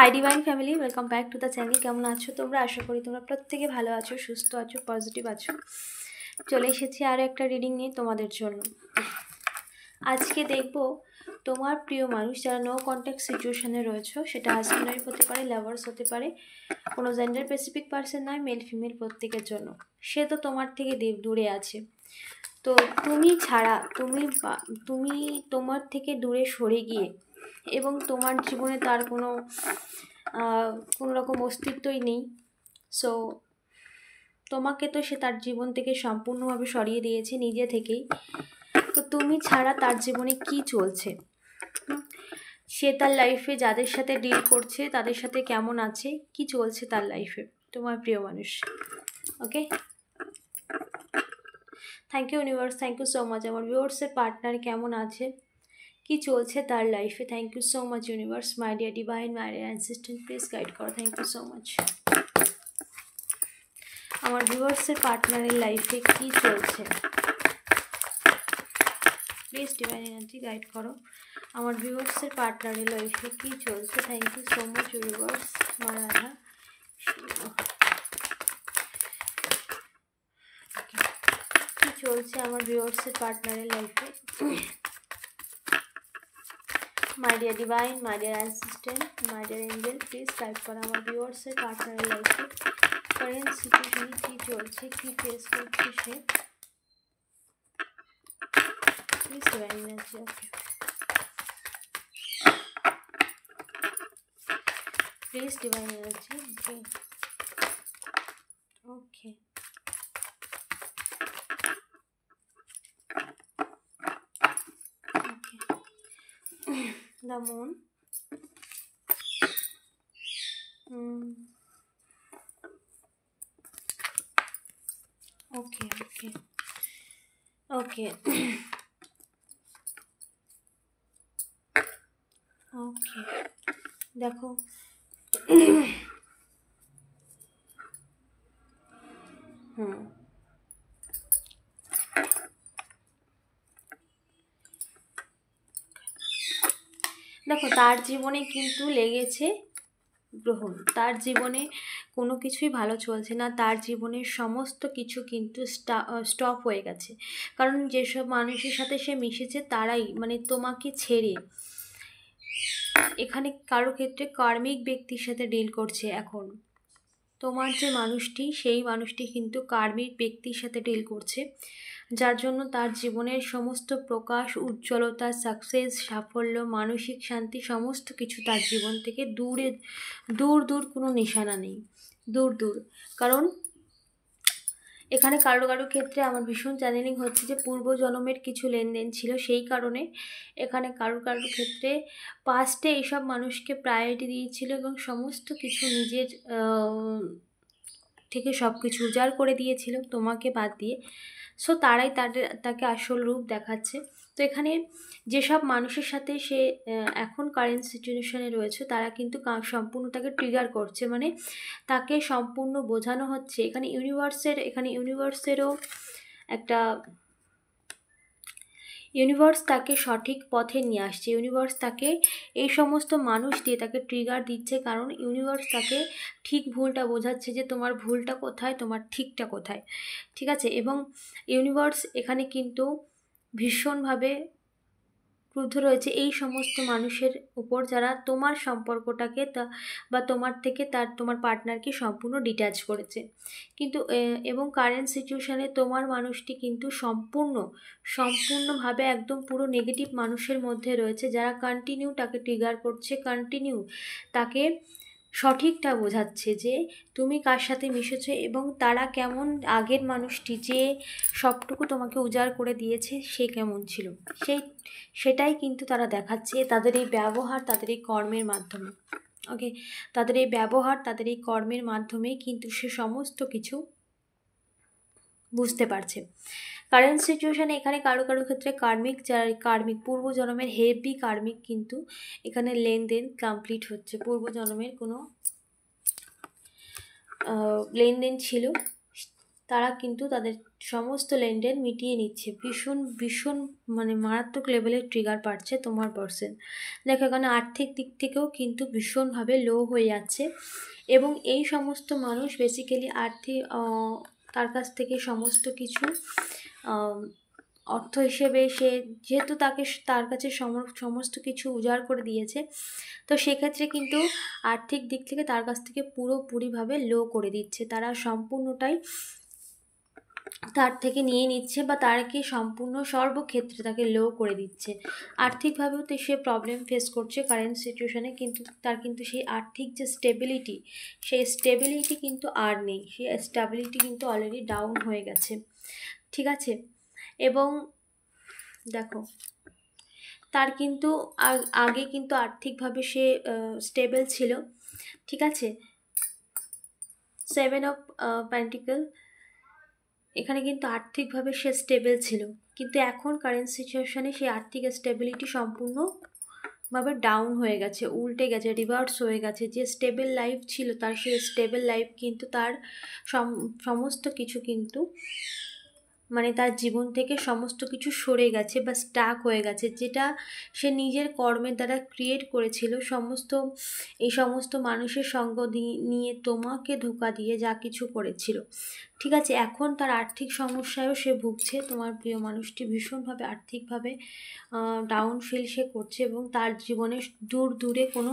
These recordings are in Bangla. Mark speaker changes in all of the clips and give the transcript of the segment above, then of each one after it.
Speaker 1: Hi divine family, welcome back to the channel. কেমন আছো তোমরা? আশা করি তোমরা প্রত্যেকে ভালো আছো, সুস্থ আছো, পজিটিভ আছো। চলে এসেছি আরও একটা রিডিং নিয়ে তোমাদের জন্য। আজকে দেখব তোমার প্রিয় মানুষ যারা নো কন্ট্যাক্ট সিচুয়েশনে রয়েছে, সেটা হাজব্যান্ড ওয়াইফ হতে পারে, লাভার্স হতে পারে, কোনো জেন্ডার স্পেসিফিক পার্সন নয়, মেল ফিমেল প্রত্যেকের জন্য। সে তো তোমার থেকে দূরে আছে, তো তুমি ছাড়া তুমি তোমার থেকে দূরে সরে গিয়ে এবং তোমার জীবনে তার কোনো রকম অস্তিত্বই নেই। সো তোমাকে তো সে তার জীবন থেকে সম্পূর্ণভাবে সরিয়ে দিয়েছে নিজে থেকেই। তো তুমি ছাড়া তার জীবনে কি চলছে, সে তার লাইফে যাদের সাথে ডিল করছে তাদের সাথে কেমন আছে, কি চলছে তার লাইফে, তোমার প্রিয় মানুষ। Okay, thank you universe, thank you so much. আমার ভিউয়ার্সের পার্টনার কেমন আছে, কি চলছে তার লাইফে। Thank you so much universe, my dear divine, my dear assistant, please guide করো। Thank you so much. আমার ভিউয়ার্সের পার্টনারের লাইফে কি চলছে, প্লিজ ডিভাইন এনার্জি গাইড করো। আমার ভিউয়ার্সের পার্টনারের লাইফে কি চলছে। Thank you so much universe, মা রাধা। কি চলছে আমার ভিউয়ার্সের পার্টনারের লাইফে। My dear divine, my dear assistant, my dear angel, please guide করো। আমার ভিউয়ার্সের পার্টনারের লাইফে কারেন্ট সিচুয়েশনে কি চলছে, কি ফেস করছে সে, please divine energy. Okay, please divine energy. Okay okay, the moon. Okay, okay, okay. Okay, দেখো দেখো তার জীবনে কিন্তু লেগেছে গ্রহণ। তার জীবনে কোনো কিছুই ভালো চলছে না, তার জীবনের সমস্ত কিছু কিন্তু স্টপ হয়ে গেছে। কারণ যেসব মানুষের সাথে সে মিশেছে তারাই মানে তোমাকে ছেড়ে এখানে কারো ক্ষেত্রে কার্মিক ব্যক্তির সাথে ডিল করছে। এখন তোমার যে মানুষটি, সেই মানুষটি কিন্তু কার্মিক ব্যক্তির সাথে ডিল করছে, যার জন্য তার জীবনের সমস্ত প্রকাশ, উজ্জ্বলতা, সাকসেস, সাফল্য, মানসিক শান্তি সমস্ত কিছু তার জীবন থেকে দূর কোনো নিশানা নেই, দূর। কারণ এখানে কারো ক্ষেত্রে আমার ভীষণ চ্যানেলিং হচ্ছে যে পূর্বজন্মের কিছু লেনদেন ছিল, সেই কারণে এখানে কারো ক্ষেত্রে পাস্টে এইসব মানুষকে প্রায়োরিটি দিয়েছিল এবং সমস্ত কিছু নিজের থেকে সব কিছু উজাড় করে দিয়েছিল তোমাকে বাদ দিয়ে। সো তারাই তাকে আসল রূপ দেখাচ্ছে। তো এখানে যেসব মানুষের সাথে সে এখন কারেন্ট সিচুয়েশনে রয়েছে তারা কিন্তু সম্পূর্ণ তাকে ট্রিগার করছে, মানে তাকে সম্পূর্ণ বোঝানো হচ্ছে। এখানে ইউনিভার্সেরও একটা ইউনিভার্স তাকে সঠিক পথে নিয়ে আসছে। ইউনিভার্স তাকে এই সমস্ত মানুষ দিয়ে তাকে ট্রিগার দিচ্ছে, কারণ ইউনিভার্স তাকে ঠিক ভুলটা বোঝাচ্ছে যে তোমার ভুলটা কোথায়, তোমার ঠিকটা কোথায়, ঠিক আছে। এবং ইউনিভার্স এখানে কিন্তু ভীষণভাবে ক্রুদ্ধ রয়েছে এই সমস্ত মানুষের উপর যারা তোমার সম্পর্কটাকে বা তোমার থেকে তোমার পার্টনারকে সম্পূর্ণ ডিট্যাচ করেছে। কিন্তু এবং কারেন্ট সিচুয়েশানে তোমার মানুষটি কিন্তু সম্পূর্ণভাবে একদম পুরো নেগেটিভ মানুষের মধ্যে রয়েছে, যারা কন্টিনিউ তাকে ট্রিগার করছে, কন্টিনিউ তাকে সঠিকটা বোঝাচ্ছে যে তুমি কার সাথে মিশেছো এবং তারা কেমন, আগের মানুষটি যে সবটুকু তোমাকে উজাড় করে দিয়েছে সে কেমন ছিল, সেটাই কিন্তু তারা দেখাচ্ছে তাদের এই ব্যবহার, তাদের এই কর্মের মাধ্যমে। ওকে, তাদের এই ব্যবহার, তাদের এই কর্মের মাধ্যমেই কিন্তু সে সমস্ত কিছু বুঝতে পারছে। কারেন্ট সিচুয়েশানে এখানে কারো ক্ষেত্রে কার্মিক পূর্বজন্মের হেভি কার্মিক কিন্তু এখানে লেনদেন কমপ্লিট হচ্ছে। পূর্বজন্মের কোনো লেনদেন ছিল, তারা কিন্তু তাদের সমস্ত লেনদেন মিটিয়ে নিচ্ছে। ভীষণ ভীষণ মানে মারাত্মক লেভেলের ট্রিগার পাচ্ছে তোমার পার্সন। দেখো এখানে আর্থিক দিক থেকেও কিন্তু ভীষণভাবে লো হয়ে যাচ্ছে, এবং এই সমস্ত মানুষ বেসিক্যালি তার কাছ থেকে সমস্ত কিছু অর্থ হিসেবে সে যেহেতু তার কাছে সমস্ত কিছু উজাড় করে দিয়েছে, তো সেক্ষেত্রে কিন্তু আর্থিক দিক থেকে তার কাছ থেকে পুরোপুরিভাবে লো করে দিচ্ছে। তারা সম্পূর্ণটাই তার থেকে নিয়ে নিচ্ছে, বা তাকে সম্পূর্ণ সর্বক্ষেত্রে তাকে লো করে দিচ্ছে। আর্থিকভাবেও তো সে প্রবলেম ফেস করছে কারেন্ট সিচুয়েশানে, কিন্তু তার কিন্তু সেই আর্থিক যে স্টেবিলিটি, সেই স্টেবিলিটি কিন্তু আর নেই। সেই স্টেবিলিটি কিন্তু অলরেডি ডাউন হয়ে গেছে, ঠিক আছে। এবং দেখো তার কিন্তু আগে কিন্তু আর্থিকভাবে সে স্টেবল ছিল, ঠিক আছে। 7 অফ পেন্টিকল, এখানে কিন্তু আর্থিকভাবে সে স্টেবল ছিল, কিন্তু এখন কারেন্ট সিচুয়েশানে সেই আর্থিক স্টেবিলিটি সম্পূর্ণভাবে ডাউন হয়ে গেছে, উল্টে গেছে, রিভার্স হয়ে গেছে। যে স্টেবল লাইফ ছিল তার, সেই স্টেবল লাইফ কিন্তু তার সমস্ত কিছু কিন্তু মানে তার জীবন থেকে সমস্ত কিছু সরে গেছে বা স্টাক হয়ে গেছে, যেটা সে নিজের কর্মের দ্বারা ক্রিয়েট করেছিল। এই সমস্ত মানুষের সঙ্গ নিয়ে তোমাকে ধোঁকা দিয়ে যা কিছু করেছিল, ঠিক আছে। এখন তার আর্থিক সমস্যায়ও সে ভুগছে। তোমার প্রিয় মানুষটি ভীষণভাবে আর্থিকভাবে ডাউন ফিল সে করছে, এবং তার জীবনে দূর দূরে কোনো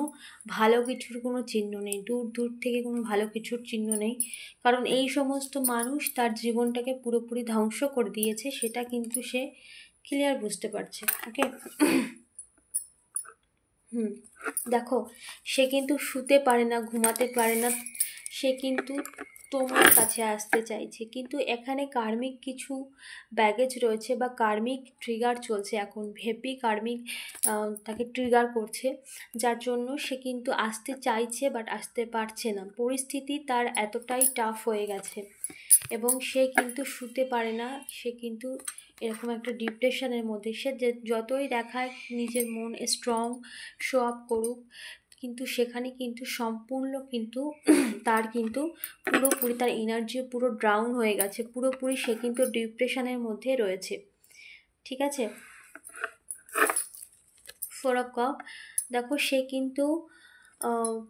Speaker 1: ভালো কিছুর কোনো চিহ্ন নেই, দূর দূর থেকে কোনো ভালো কিছুর চিহ্ন নেই, কারণ এই সমস্ত মানুষ তার জীবনটাকে পুরোপুরি ধ্বংস করে দিয়েছে, সেটা কিন্তু সে ক্লিয়ার বুঝতে পারছে। ওকে, দেখো সে কিন্তু শুতে পারে না, ঘুমাতে পারে না, সে কিন্তু তোমার কাছে আসতে চাইছে, কিন্তু এখানে কার্মিক কিছু ব্যাগেজ রয়েছে বা কার্মিক ট্রিগার চলছে এখন, হেভি কার্মিক তাকে ট্রিগার করছে, যার জন্য সে কিন্তু আসতে চাইছে বাট আসতে পারছে না। পরিস্থিতি তার এতটাই টাফ হয়ে গেছে, এবং সে কিন্তু শুতে পারে না, সে কিন্তু এরকম একটা ডিপ্রেশনের মধ্যে। সে যতই দেখায় নিজের মন স্ট্রং শো আপ করুক, কিন্তু সেখানে কিন্তু সম্পূর্ণ কিন্তু তার কিন্তু পুরোপুরি তার এনার্জি পুরো ডাউন হয়ে গেছে, পুরোপুরি সে কিন্তু ডিপ্রেশনের মধ্যে রয়েছে, ঠিক আছে। 4 অফ কাপ, দেখো সে কিন্তু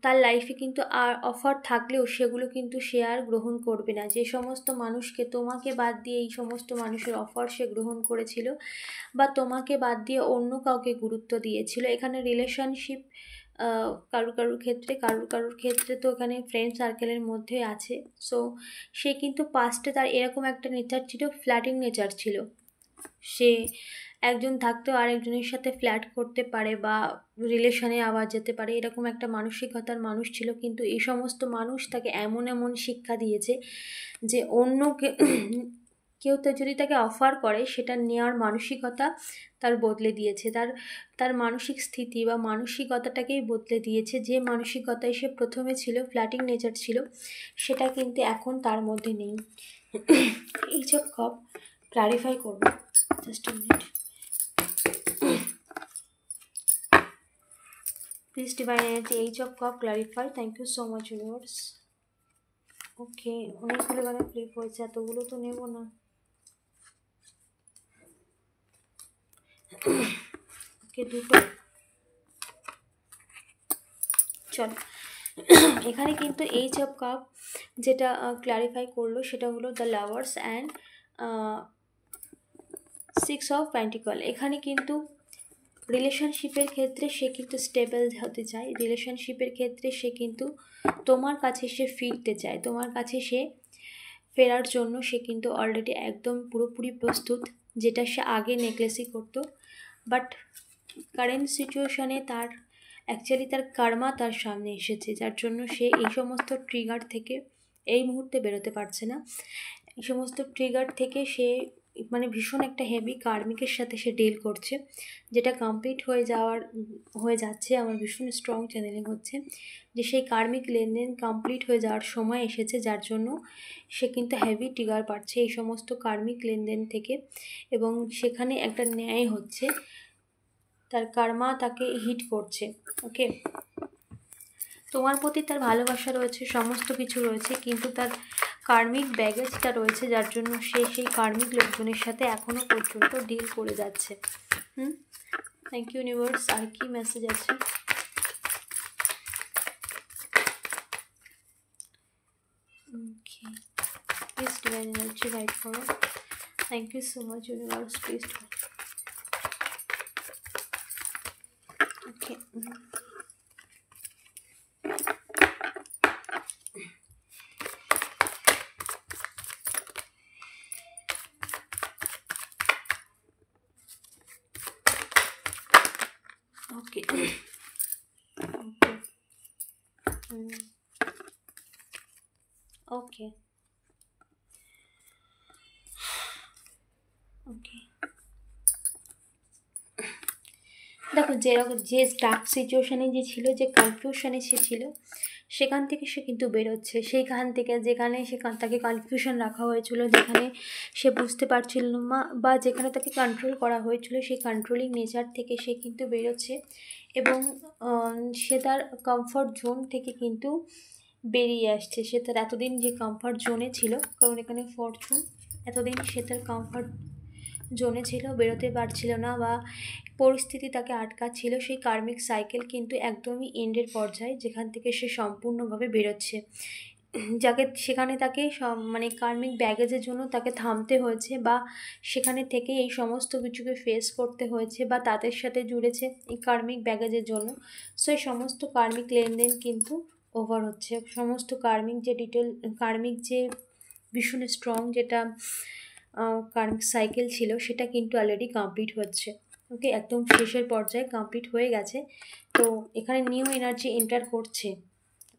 Speaker 1: তার লাইফে কিন্তু আর অফার থাকলেও সেগুলো কিন্তু সে আর গ্রহণ করবে না। যে সমস্ত মানুষকে, তোমাকে বাদ দিয়ে এই সমস্ত মানুষের অফার সে গ্রহণ করেছিল, বা তোমাকে বাদ দিয়ে অন্য কাউকে গুরুত্ব দিয়েছিল, এখানে রিলেশনশিপ কারুর ক্ষেত্রে তো এখানে ফ্রেন্ড সার্কেলের মধ্যে আছে। সো সে কিন্তু পাস্টে তার এরকম একটা নেচার ছিল, ফ্ল্যাটিং নেচার ছিল, সে একজন থাকতেও আরেকজনের সাথে ফ্ল্যাট করতে পারে বা রিলেশনে আবার যেতে পারে, এরকম একটা মানসিকতার মানুষ ছিল। কিন্তু এই সমস্ত মানুষ তাকে এমন এমন শিক্ষা দিয়েছে যে অন্য কেউ তো যদি তাকে অফার করে, সেটা নেওয়ার মানসিকতা তার বদলে দিয়েছে, তার মানসিক স্থিতি বা মানসিকতাটাকেই বদলে দিয়েছে। যে মানসিকতায় সে প্রথমে ছিল, ফ্ল্যাটিং নেচার ছিল, সেটা কিন্তু এখন তার মধ্যে নেই। এই সব কাপ ক্লারিফাই করবো, just a minute please. Divine energy, each of cup clarify. Thank you so much universe. Okay, অনেকগুলো গানে ফ্লিপ হয়েছে, এতগুলো তো নেব না। ওকে, দুটো চল। এখানে কিন্তু এইচ অফ কাপ যেটা ক্লারিফাই করলো সেটা হলো the lovers and 6 of pentacle. এখানে কিন্তু রিলেশনশিপের ক্ষেত্রে সে কিন্তু স্টেবল হতে চায়, রিলেশনশিপের ক্ষেত্রে সে কিন্তু তোমার কাছে সে ফিরতে চায়, তোমার কাছে সে ফেরার জন্য সে কিন্তু অলরেডি একদম পুরোপুরি প্রস্তুত, যেটা সে আগে নেকলেসই করতো। বাট কারেন্ট সিচুয়েশানে তার কার্মা তার সামনে এসেছে, যার জন্য সে এই সমস্ত ট্রিগার থেকে এই মুহূর্তে বেরোতে পারছে না। এই সমস্ত ট্রিগার থেকে সে মানে ভীষণ একটা হেভি কার্মিকের সাথে সে ডিল করছে, যেটা কমপ্লিট হয়ে যাচ্ছে। আমার ভীষণ স্ট্রং চ্যানেলিং হচ্ছে যে সেই কার্মিক লেনদেন কমপ্লিট হয়ে যাওয়ার সময় এসেছে, যার জন্য সে কিন্তু হেভি ট্রিগার পাচ্ছে এই সমস্ত কার্মিক লেনদেন থেকে, এবং সেখানে একটা ন্যায় হচ্ছে, তার কার্মা তাকে হিট করছে। ওকে, তোমার প্রতি তার ভালোবাসা রয়েছে, সমস্ত কিছু রয়েছে, কিন্তু তার কার্মিক ব্যাগেজটা রয়েছে, যার জন্য সে সেই কার্মিক লোকজনের সাথে এখনো পর্যন্ত ডিল করে যাচ্ছে। Thank you universe. আর কি মেসেজ আছে? Okay, please divine energy guide করো। Thank you so much universe, please. Okay, okay, okay, okay. দেখো, যে স্টাক সিচুয়েশানে যে ছিল, যে কনফিউশনে সে ছিল, সেখান থেকে সে কিন্তু বেরোচ্ছে। সেইখান থেকে যেখানে তাকে কনফিউশন রাখা হয়েছিল, যেখানে সে বুঝতে পারছিল না বা যেখানে তাকে কন্ট্রোল করা হয়েছিল, সেই কন্ট্রোলিং নেচার থেকে সে কিন্তু বেরোচ্ছে এবং সে তার কমফর্ট জোন থেকে কিন্তু বেরিয়ে আসছে। সে তার এতদিন যে কমফর্ট জোনে ছিল, কারণ এখানে ফরচুন, এতদিন সে তার কমফর্ট জোনে ছিল, বেরোতে পারছিল না বা পরিস্থিতি তাকে আটকাচ্ছিল। সেই কার্মিক সাইকেল কিন্তু একদমই এন্ডের পর্যায়ে, যেখান থেকে সে সম্পূর্ণভাবে বেরোচ্ছে। সেখানে তাকে মানে কার্মিক ব্যাগেজের জন্য তাকে থামতে হয়েছে বা সেখানে থেকে এই সমস্ত কিছুকে ফেস করতে হয়েছে বা তাদের সাথে জুড়েছে এই কার্মিক ব্যাগেজের জন্য। সো এই সমস্ত কার্মিক লেনদেন কিন্তু ওভার হচ্ছে। সমস্ত কার্মিক যে কার্মিক যে ভীষণ স্ট্রং যেটা কার্মিক সাইকেল ছিল, সেটা কিন্তু অলরেডি কমপ্লিট হচ্ছে। ওকে, একদম শেষের পর্যায়ে কমপ্লিট হয়ে গেছে। তো এখানে নিউ এনার্জি এন্টার করছে।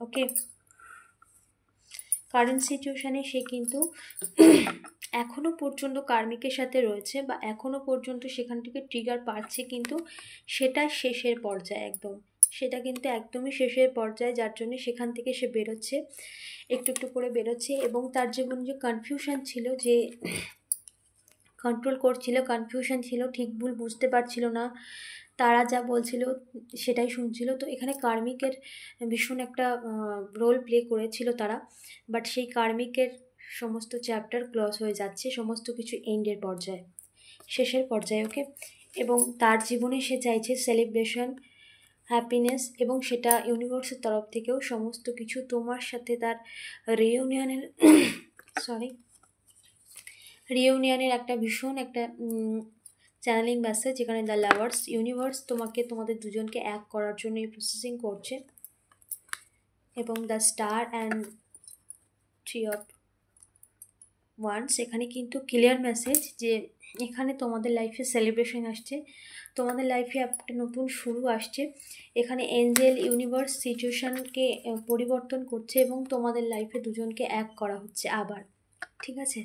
Speaker 1: ওকে, কারেন্ট সিচুয়েশানে সে কিন্তু এখনও পর্যন্ত কার্মিকের সাথে রয়েছে বা এখনও পর্যন্ত সেখান থেকে ট্রিগার পাচ্ছে, কিন্তু সেটা শেষের পর্যায়ে একদম, সেটা কিন্তু একদমই শেষের পর্যায়ে, যার জন্য সেখান থেকে সে বেরোচ্ছে, একটু একটু করে বেরোচ্ছে। এবং তার জীবনে যে কনফিউশন ছিল, যে কন্ট্রোল করছিল, কনফিউশন ছিল, ঠিক ভুল বুঝতে পারছিল না, তারা যা বলছিল সেটাই শুনছিল। তো এখানে কার্মিকের ভীষণ একটা রোল প্লে করেছিল তারা, বাট সেই কার্মিকের সমস্ত চ্যাপ্টার ক্লোজ হয়ে যাচ্ছে, সমস্ত কিছু এন্ডের পর্যায়ে, শেষের পর্যায়ে। ওকে, এবং তার জীবনে সে চাইছে সেলিব্রেশন, হ্যাপিনেস, এবং সেটা ইউনিভার্সের তরফ থেকেও সমস্ত কিছু তোমার সাথে তার রিউনিয়নের একটা ভীষণ একটা চ্যানেলিং মেসেজ, যেখানে দ্য লাভার্স, ইউনিভার্স তোমাদের দুজনকে এক করার জন্য এই প্রসেসিং করছে। এবং the star and 3 of Wands, এখানে কিন্তু ক্লিয়ার মেসেজ যে এখানে তোমাদের লাইফে সেলিব্রেশন আসছে, তোমাদের লাইফে একটা নতুন শুরু আসছে। এখানে এঞ্জেল, ইউনিভার্স সিচুয়েশানকে পরিবর্তন করছে এবং তোমাদের লাইফে দুজনকে এক করা হচ্ছে আবার। ঠিক আছে,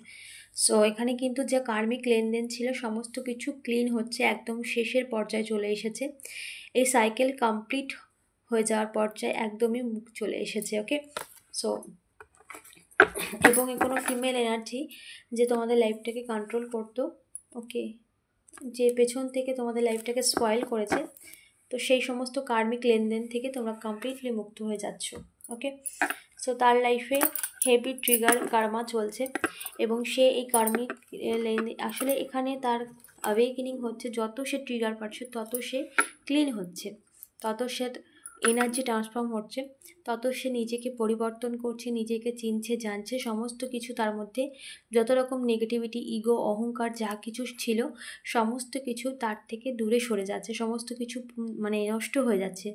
Speaker 1: সো এখানে কিন্তু যে কার্মিক লেনদেন ছিল সমস্ত কিছু ক্লিন হচ্ছে, একদম শেষের পর্যায়ে চলে এসেছে। এই সাইকেল কমপ্লিট হয়ে যাওয়ার পর্যায়ে একদমই মুখ চলে এসেছে। ওকে, সো এবং কোনো ফিমেল এনার্জি যে তোমাদের লাইফটাকে কন্ট্রোল করতো, ওকে, যে পেছন থেকে তোমাদের লাইফটাকে স্পয়েল করেছে, তো সেই সমস্ত কার্মিক লেনদেন থেকে তোমরা কমপ্লিটলি মুক্ত হয়ে যাচ্ছ। ওকে, সো তার লাইফে হেভি ট্রিগার কার্মা চলছে এবং সে এই কার্মিক লেনদেন, আসলে এখানে তার অ্যাওয়েকেনিং হচ্ছে, যত সে ট্রিগার পাচ্ছে তত সে ক্লিন হচ্ছে, তত সে এনার্জি ট্রান্সফর্ম হচ্ছে, তত সে নিজেকে পরিবর্তন করছে, নিজেকে চিনছে, জানছে। সমস্ত কিছু তার মধ্যে যত রকম নেগেটিভিটি, ইগো, অহংকার যা কিছু ছিল সমস্ত কিছু তার থেকে দূরে সরে যাচ্ছে, সমস্ত কিছু মানে নষ্ট হয়ে যাচ্ছে,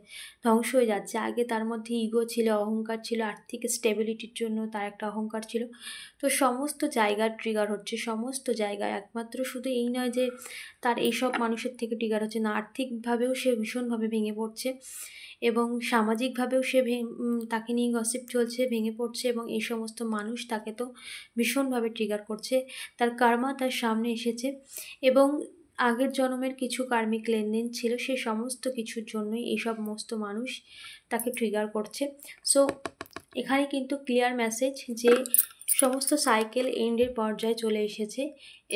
Speaker 1: ধ্বংস হয়ে যাচ্ছে। আগে তার মধ্যে ইগো ছিল, অহংকার ছিল, আর্থিক স্টেবিলিটির জন্য তার একটা অহংকার ছিল। তো সমস্ত জায়গার ট্রিগার হচ্ছে, সমস্ত জায়গায়, একমাত্র শুধু এই নয় যে তার এইসব মানুষের থেকে ট্রিগার হচ্ছে না, আর্থিকভাবেও সে ভীষণভাবে ভেঙে পড়ছে এবং সামাজিকভাবেও সে তাকে নিয়ে গসিপ চলছে, ভেঙে পড়ছে এবং এই সমস্ত মানুষ তাকে তো ভীষণভাবে ট্রিগার করছে। তার কার্মা তার সামনে এসেছে এবং আগের জন্মের কিছু কার্মিক লেনদেন ছিল, সে সমস্ত কিছুর জন্যই এই সমস্ত মানুষ তাকে ট্রিগার করছে। সো এখানে কিন্তু ক্লিয়ার মেসেজ যে সমস্ত সাইকেল এন্ডের পর্যায়ে চলে এসেছে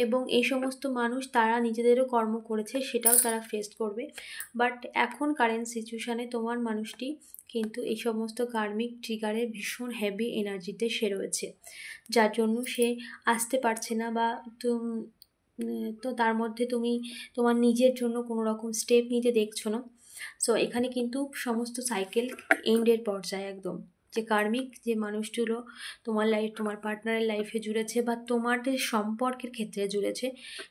Speaker 1: এবং এই সমস্ত মানুষ তারা নিজেদেরও কর্ম করেছে, সেটাও তারা ফেস করবে। বাট এখন কারেন্ট সিচুয়েশানে তোমার মানুষটি কিন্তু এই সমস্ত কার্মিক ট্রিগারের ভীষণ হেভি এনার্জিতে সে রয়েছে, যার জন্য সে আসতে পারছে না, বা তো তার মধ্যে তুমি তোমার নিজের জন্য কোনো রকম স্টেপ নিতে দেখছো না। সো এখানে কিন্তু সমস্ত সাইকেল এন্ডের পর্যায়ে একদম, যে কার্মিক যে মানুষগুলো তোমার তোমার পার্টনারের লাইফে জুড়েছে বা তোমাদের সম্পর্কের ক্ষেত্রে জুড়েছে,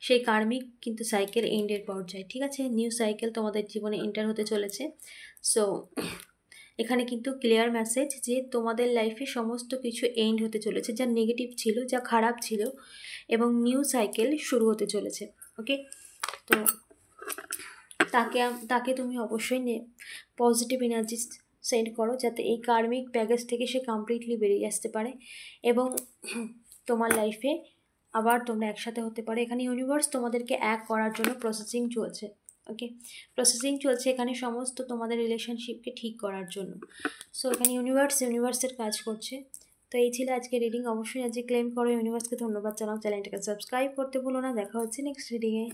Speaker 1: সেই কার্মিক কিন্তু সাইকেল এন্ডের পর্যায়ে, ঠিক আছে। নিউ সাইকেল তোমাদের জীবনে এন্টার হতে চলেছে। সো এখানে কিন্তু ক্লিয়ার মেসেজ যে তোমাদের লাইফে সমস্ত কিছু এন্ড হতে চলেছে, যা নেগেটিভ ছিল, যা খারাপ ছিল, এবং নিউ সাইকেল শুরু হতে চলেছে। ওকে, তো তাকে তুমি অবশ্যই পজিটিভ এনার্জি সেন্ড করো, যাতে এই কার্মিক ব্যাগেজ থেকে সে কমপ্লিটলি বেরিয়ে আসতে পারে এবং তোমার লাইফে আবার তোমরা একসাথে হতে পারে। এখানে ইউনিভার্স তোমাদেরকে এক করার জন্য প্রসেসিং চলছে। ওকে, প্রসেসিং চলছে এখানে সমস্ত তোমাদের রিলেশনশিপকে ঠিক করার জন্য। সো এখানে ইউনিভার্সের কাজ করছে। তো এই ছিল আজকে রিডিং। অবশ্যই আজকে ক্লেম করো, ইউনিভার্সকে ধন্যবাদ জানাও, চ্যানেলটাকে সাবস্ক্রাইব করতে ভুলো না। দেখা হচ্ছে নেক্সট রিডিংয়ে।